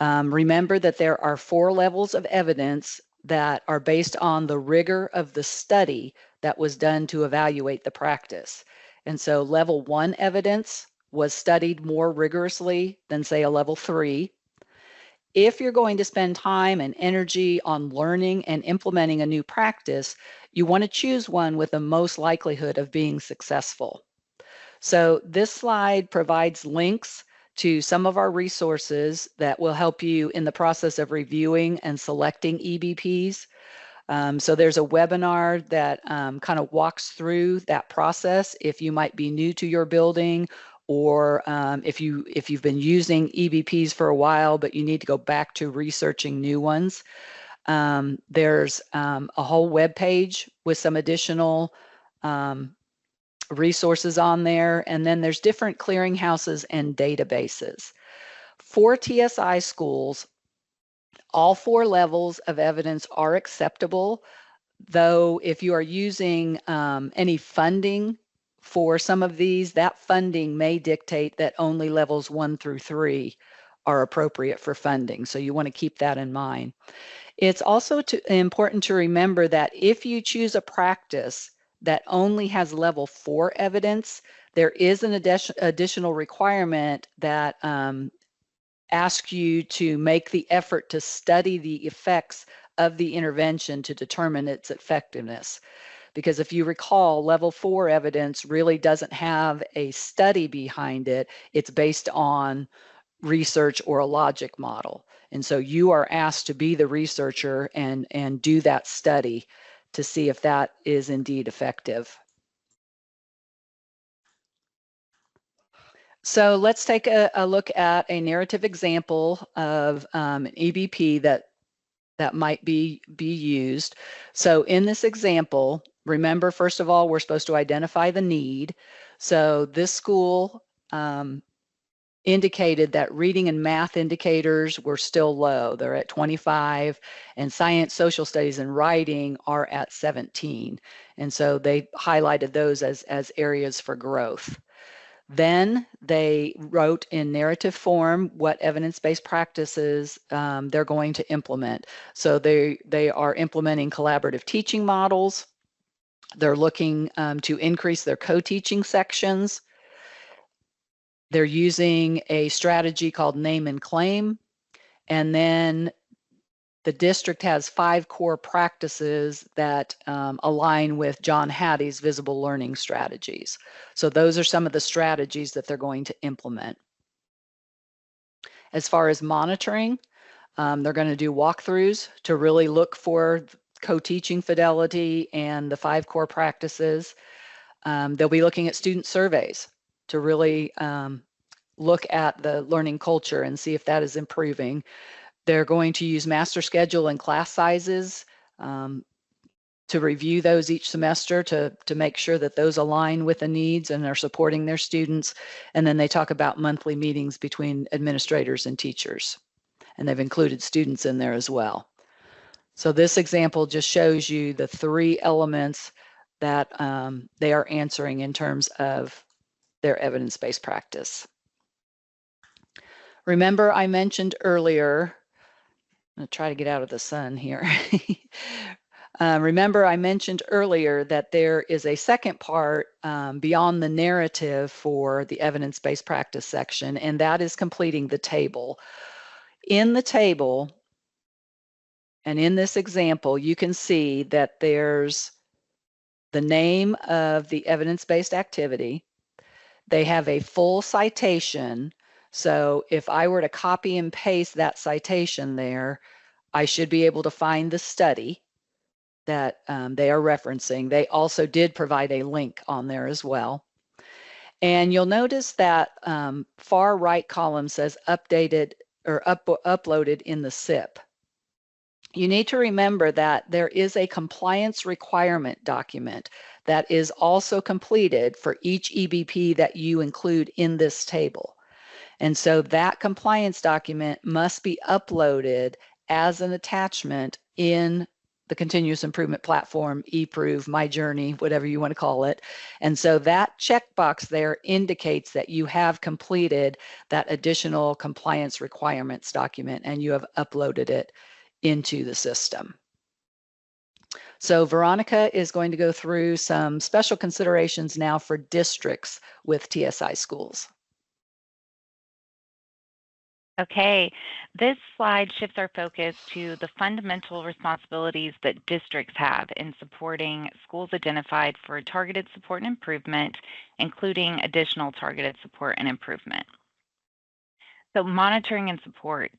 remember that there are 4 levels of evidence that are based on the rigor of the study that was done to evaluate the practice. And so level 1 evidence was studied more rigorously than, say, a level 3. If you're going to spend time and energy on learning and implementing a new practice, you want to choose one with the most likelihood of being successful. So this slide provides links to some of our resources that will help you in the process of reviewing and selecting EBPs. So there's a webinar that kind of walks through that process if you might be new to your building, or if you've been using EBPs for a while but you need to go back to researching new ones. There's a whole web page with some additional resources on there, and then there's different clearinghouses and databases. For TSI schools, all 4 levels of evidence are acceptable, though if you are using any funding for some of these, that funding may dictate that only levels 1 through 3 are appropriate for funding. So you want to keep that in mind. It's also important to remember that if you choose a practice that only has level 4 evidence, there is an additional requirement that asks you to make the effort to study the effects of the intervention to determine its effectiveness. Because if you recall, level 4 evidence really doesn't have a study behind it. It's based on research or a logic model. And so you are asked to be the researcher and do that study to see if that is indeed effective. So let's take a look at a narrative example of an EBP that might be used. So in this example, remember, first of all, we're supposed to identify the need. So this school indicated that reading and math indicators were still low. They're at 25, and science, social studies, and writing are at 17. And so they highlighted those as areas for growth. Then they wrote in narrative form what evidence-based practices they're going to implement. So they are implementing collaborative teaching models. They're looking to increase their co-teaching sections. They're using a strategy called name and claim. And then the district has 5 core practices that align with John Hattie's visible learning strategies. So those are some of the strategies that they're going to implement. As far as monitoring, they're going to do walkthroughs to really look for co-teaching fidelity and the 5 core practices. They'll be looking at student surveys to really look at the learning culture and see if that is improving. They're going to use master schedule and class sizes to review those each semester to make sure that those align with the needs and are supporting their students. And then they talk about monthly meetings between administrators and teachers. And they've included students in there as well. So this example just shows you the 3 elements that they are answering in terms of their evidence-based practice. Remember, I mentioned earlier, I'm going to try to get out of the sun here. Remember, I mentioned earlier that there is a second part beyond the narrative for the evidence-based practice section, and that is completing the table. In the table, and in this example, you can see that there's the name of the evidence-based activity. They have a full citation. So if I were to copy and paste that citation there, I should be able to find the study that they are referencing. They also did provide a link on there as well. And you'll notice that far right column says updated or uploaded in the SIP. You need to remember that there is a compliance requirement document that is also completed for each EBP that you include in this table. And so that compliance document must be uploaded as an attachment in the continuous improvement platform, eProve, My Journey, whatever you want to call it. And so that checkbox there indicates that you have completed that additional compliance requirements document and you have uploaded it into the system. So Veronica is going to go through some special considerations now for districts with TSI schools. Okay, this slide shifts our focus to the fundamental responsibilities that districts have in supporting schools identified for targeted support and improvement, including additional targeted support and improvement. So monitoring and support.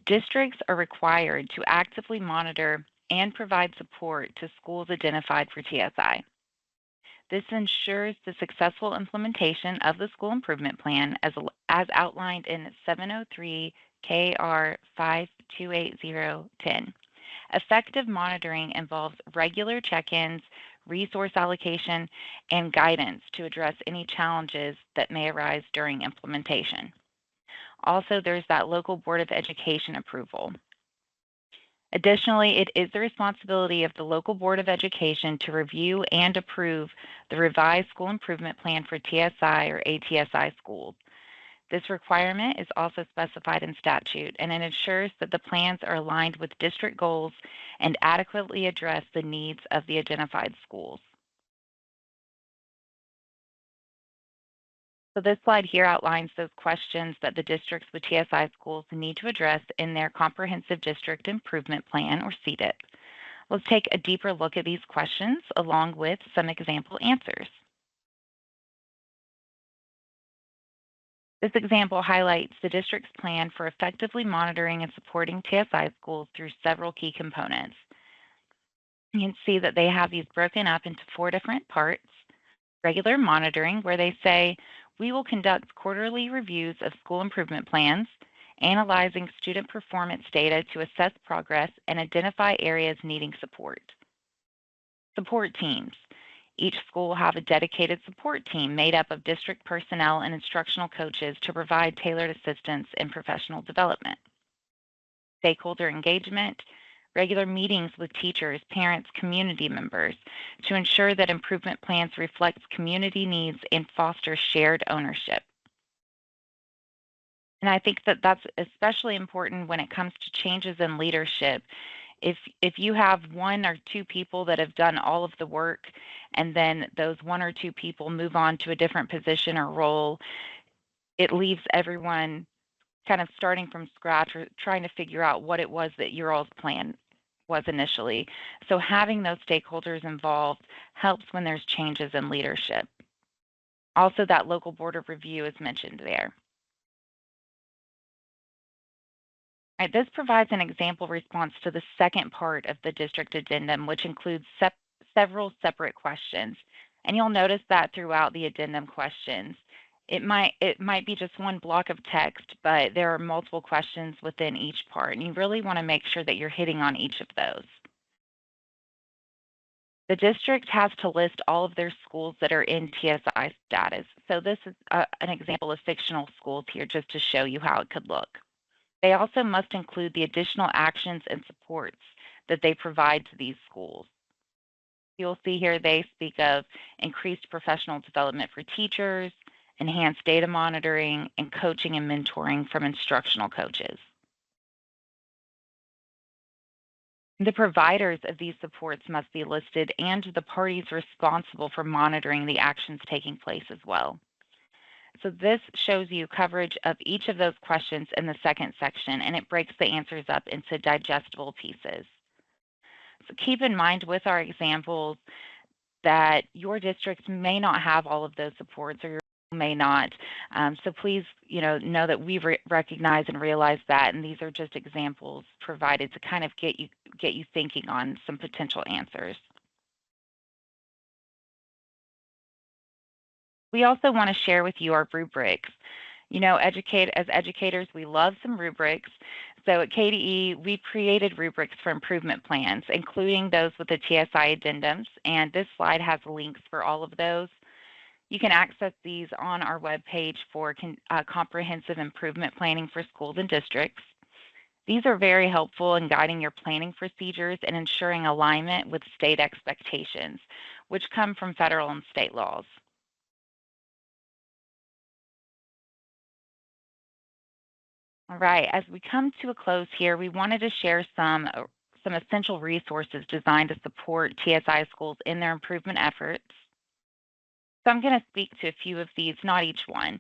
Districts are required to actively monitor and provide support to schools identified for TSI. This ensures the successful implementation of the school improvement plan as outlined in 703 KR 528010. Effective monitoring involves regular check-ins, resource allocation, and guidance to address any challenges that may arise during implementation. Also, there's that local Board of Education approval. Additionally, it is the responsibility of the local Board of Education to review and approve the revised school improvement plan for TSI or ATSI schools. This requirement is also specified in statute, and it ensures that the plans are aligned with district goals and adequately address the needs of the identified schools. So this slide here outlines those questions that the districts with TSI schools need to address in their Comprehensive District Improvement Plan, or CDIP. Let's take a deeper look at these questions along with some example answers. This example highlights the district's plan for effectively monitoring and supporting TSI schools through several key components. You can see that they have these broken up into 4 different parts. Regular monitoring, where they say, we will conduct quarterly reviews of school improvement plans, analyzing student performance data to assess progress and identify areas needing support. Support teams. Each school will have a dedicated support team made up of district personnel and instructional coaches to provide tailored assistance in professional development. Stakeholder engagement. Regular meetings with teachers, parents, community members to ensure that improvement plans reflect community needs and foster shared ownership. And I think that that's especially important when it comes to changes in leadership. If you have 1 or 2 people that have done all of the work and then those 1 or 2 people move on to a different position or role, it leaves everyone kind of starting from scratch or trying to figure out what it was that your all's plan was initially. So having those stakeholders involved helps when there's changes in leadership. Also, that local board of review is mentioned there. All right, this provides an example response to the second part of the district addendum, which includes several separate questions. And you'll notice that throughout the addendum questions. It might be just one block of text, but there are multiple questions within each part, and you really want to make sure that you're hitting on each of those. The district has to list all of their schools that are in TSI status. So this is an example of fictional schools here just to show you how it could look. They also must include the additional actions and supports that they provide to these schools. You'll see here they speak of increased professional development for teachers, enhanced data monitoring, and coaching and mentoring from instructional coaches. The providers of these supports must be listed and the parties responsible for monitoring the actions taking place as well. So this shows you coverage of each of those questions in the second section, and it breaks the answers up into digestible pieces. So keep in mind with our examples that your districts may not have all of those supports or your may not. So please, know that we recognize and realize that, and these are just examples provided to kind of get you thinking on some potential answers. We also want to share with you our rubrics. As educators, we love some rubrics. So at KDE, we've created rubrics for improvement plans, including those with the TSI addendums, and this slide has links for all of those. You can access these on our webpage for comprehensive improvement planning for schools and districts. These are very helpful in guiding your planning procedures and ensuring alignment with state expectations, which come from federal and state laws. All right, as we come to a close here, we wanted to share some essential resources designed to support TSI schools in their improvement efforts. So I'm going to speak to a few of these, not each one.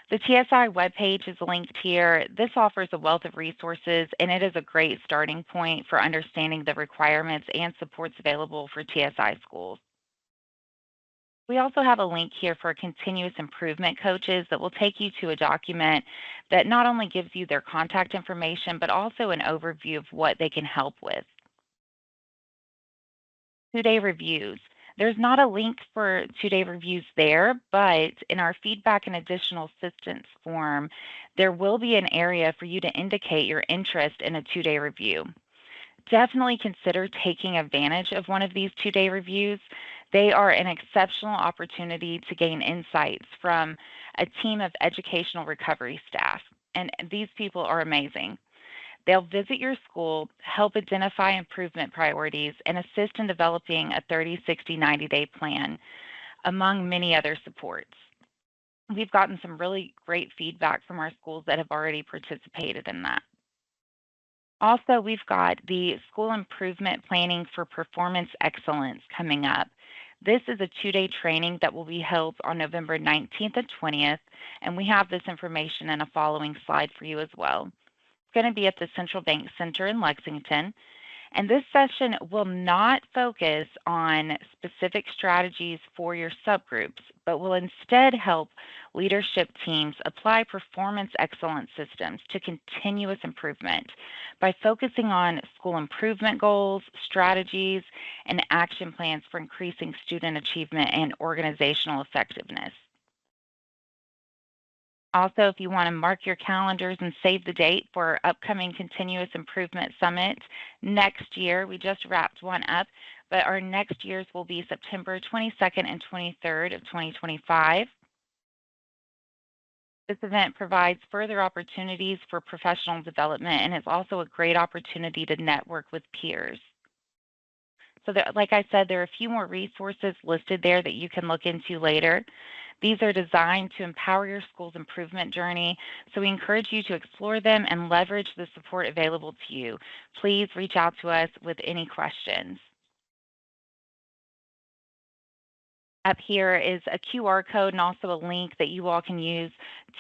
The TSI webpage is linked here. This offers a wealth of resources, and it is a great starting point for understanding the requirements and supports available for TSI schools. We also have a link here for continuous improvement coaches that will take you to a document that not only gives you their contact information, but also an overview of what they can help with. 2-day reviews. There's not a link for 2-day reviews there, but in our feedback and additional assistance form, there will be an area for you to indicate your interest in a 2-day review. Definitely consider taking advantage of one of these 2-day reviews. They are an exceptional opportunity to gain insights from a team of educational recovery staff, and these people are amazing. They'll visit your school, help identify improvement priorities, and assist in developing a 30, 60, 90-day plan, among many other supports. We've gotten some really great feedback from our schools that have already participated in that. Also, we've got the School Improvement Planning for Performance Excellence coming up. This is a 2-day training that will be held on November 19th and 20th, and we have this information in a following slide for you as well. It's going to be at the Central Bank Center in Lexington, and this session will not focus on specific strategies for your subgroups, but will instead help leadership teams apply performance excellence systems to continuous improvement by focusing on school improvement goals, strategies, and action plans for increasing student achievement and organizational effectiveness. Also, if you want to mark your calendars and save the date for our upcoming Continuous Improvement Summit next year, we just wrapped one up, but our next year's will be September 22nd and 23rd of 2025. This event provides further opportunities for professional development, and it's also a great opportunity to network with peers. So like I said, there are a few more resources listed there that you can look into later. These are designed to empower your school's improvement journey, so we encourage you to explore them and leverage the support available to you. Please reach out to us with any questions. Up here is a QR code and also a link that you all can use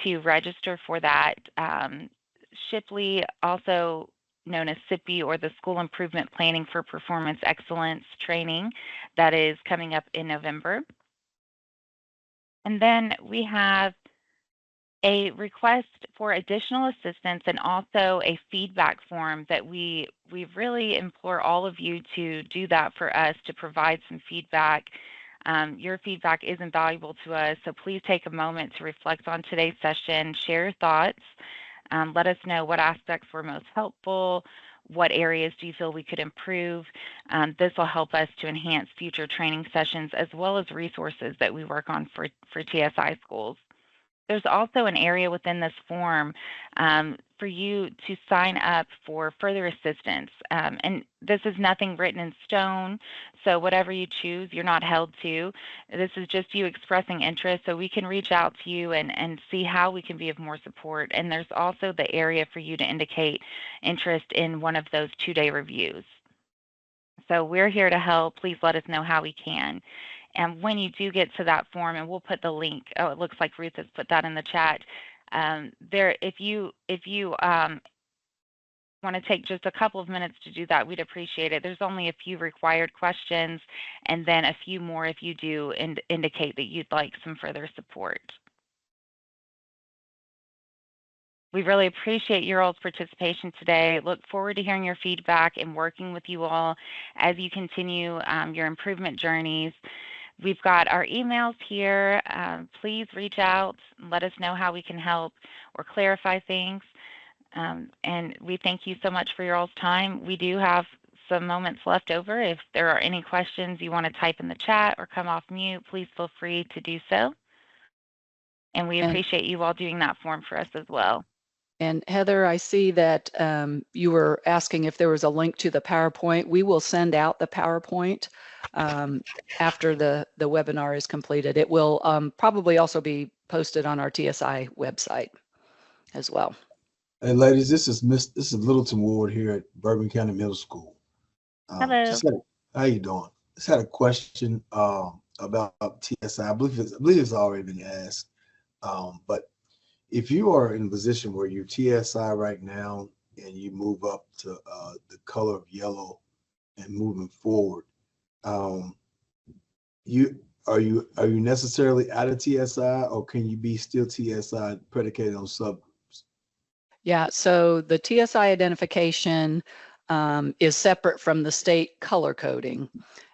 to register for that. Shipley, also known as SIPI, or the School Improvement Planning for Performance Excellence training that is coming up in November. And then we have a request for additional assistance and also a feedback form that we really implore all of you to do that for us, to provide some feedback. Your feedback is invaluable to us, so please take a moment to reflect on today's session, share your thoughts, let us know what aspects were most helpful, what areas do you feel we could improve. This will help us to enhance future training sessions as well as resources that we work on for TSI schools. There's also an area within this form for you to sign up for further assistance. And this is nothing written in stone, so whatever you choose, you're not held to. This is just you expressing interest, so we can reach out to you and see how we can be of more support. And there's also the area for you to indicate interest in one of those 2-day reviews. So we're here to help. Please let us know how we can. And when you do get to that form, and we'll put the link. Oh, it looks like Ruth has put that in the chat. If you want to take just a couple of minutes to do that, we'd appreciate it. There's only a few required questions, and then a few more if you do indicate that you'd like some further support. We really appreciate your all's participation today. Look forward to hearing your feedback and working with you all as you continue your improvement journeys. We've got our emails here. Please reach out and let us know how we can help or clarify things. And we thank you so much for your all's time. We do have some moments left over. If there are any questions you want to type in the chat or come off mute, please feel free to do so. And we appreciate you all doing that form for us as well. And Heather, I see that you were asking if there was a link to the PowerPoint. We will send out the PowerPoint after the webinar is completed. It will probably also be posted on our TSI website as well. Hey, ladies, this is Littleton Ward here at Bourbon County Middle School. Hello. How you doing? Just had a question about TSI. I believe it's already been asked, but if you are in a position where you're TSI right now and you move up to the color of yellow and moving forward, are you necessarily out of TSI, or can you be still TSI predicated on subgroups? Yeah, so the TSI identification is separate from the state color coding.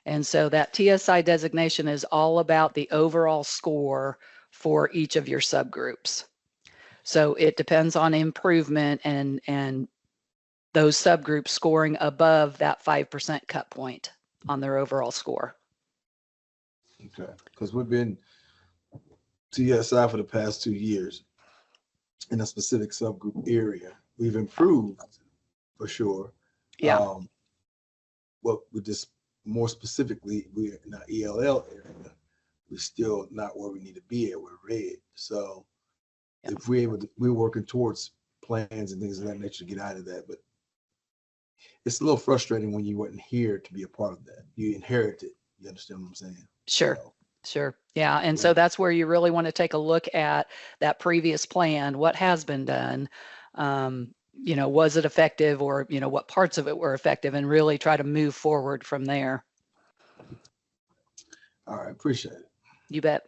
And so that TSI designation is all about the overall score for each of your subgroups. So it depends on improvement and those subgroups scoring above that 5% cut point on their overall score. Okay, because we've been TSI for the past 2 years in a specific subgroup area. We've improved for sure. Yeah. Well, we just more specifically, we're in our ELL area. We're still not where we need to be at. We're red. So if we're working towards plans and things of that nature to get out of that, but it's a little frustrating when you weren't here to be a part of that. You inherited. You understand what I'm saying? Sure. So, Sure. Yeah. And so that's where you really want to take a look at that previous plan. What has been done? Was it effective, or, what parts of it were effective, and really try to move forward from there. All right. Appreciate it. You bet.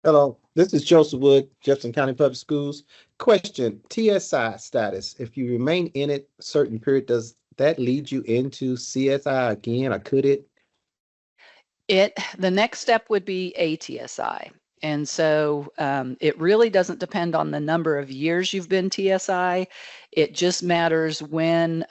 Hello, this is Joseph Wood, Jefferson County Public Schools. Question, TSI status. If you remain in it a certain period, does that lead you into CSI again, or could it? The next step would be ATSI. And so it really doesn't depend on the number of years you've been TSI. It just matters when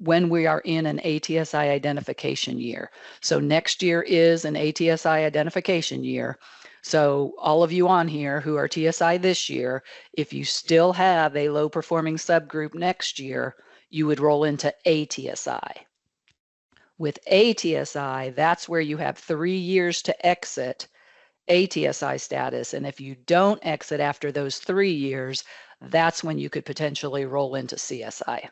we are in an ATSI identification year. So next year is an ATSI identification year. So all of you on here who are TSI this year, if you still have a low performing subgroup next year, you would roll into ATSI. With ATSI, that's where you have 3 years to exit ATSI status. And if you don't exit after those 3 years, that's when you could potentially roll into CSI.